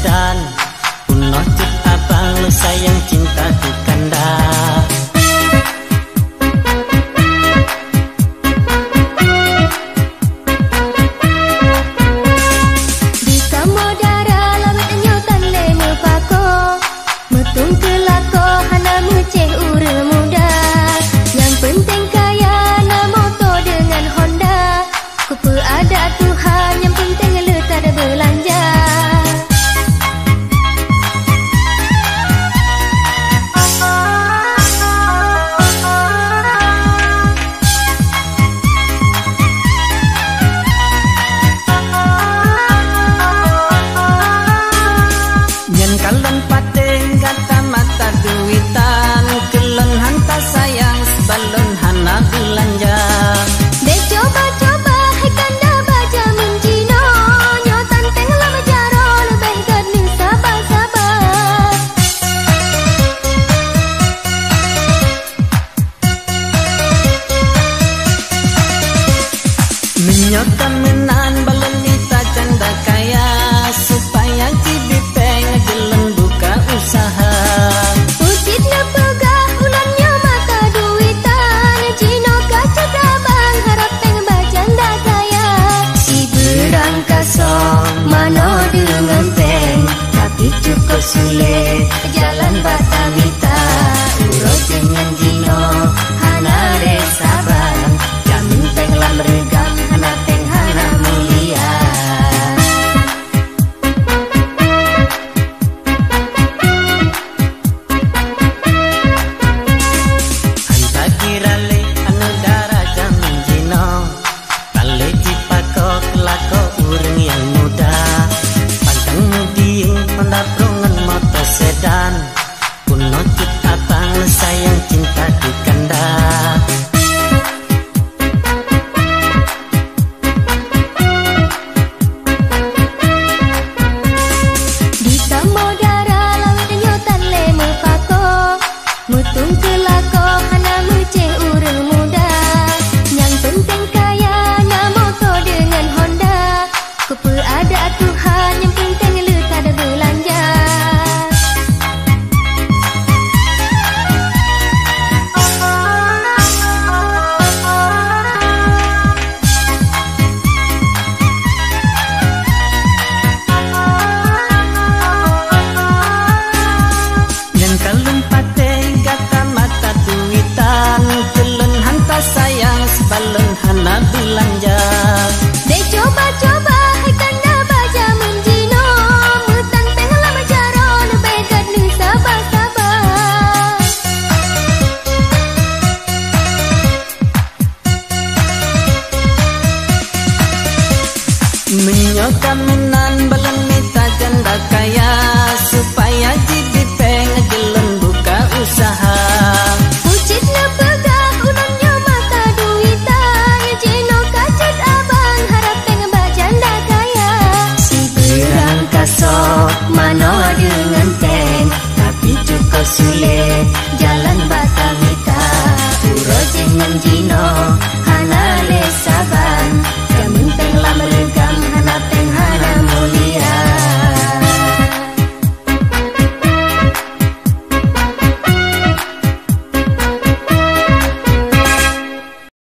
sedan. Punoh cut abang lu sayang cintaku kanda. Di Samudara laut nyutan le mepako, metung kelako hana muceh ure muda. Yang penting kaya na moto dengan Honda. Kupu ada Tuhan, yang penting lu tak ada belanja. Kalen pateng kata mata duitan, kelen hanta sayang sebalon hana belanja. Dek coba-coba hai kanda baca mencino, nyotan teng lama jaro lebih gadu sabar-sabar. Menyotan menan balon nita canda kaya, supaya cibipeng jalan buka usaha. Ucit nepegah ulannya mata duitan, cino kaca abang harap teng bajanda kaya. Si berang kasong mano dengan teng, tapi cukup sulit jalan batamita. Urut dengan jino hana desa bang, jamin teng lam regam hana teng hana mulia. Anta kirale anu daraja menjino, kale cipako kelako urang yang muda. Pantang mudiing pendaprongan motor sedan, puno cut abang sayang cintaku kanda. Di Samudara laut nyutan le mepako, mutung kelako hana muceh ure muda. Yang penting kaya na moto dengan Honda. Kupu ada Tuhan, yang penting lu tak ada belanja. Yang kalem pateng kata mata duitan, kelen hanta sayang sebalon hana belanja. Dek coba-coba hai kanda baca menjino, mutan teng lama jaro lebih gadu sabar-sabar. Menyokan menan balon mita janda kaya, supaya jibipeng jalan buka usaha. Ucit nepegah ulannya mata duitan, cino kacat abang harap teng bajanda kaya. Si berang kasok mano dengan teng, tapi cukup sulit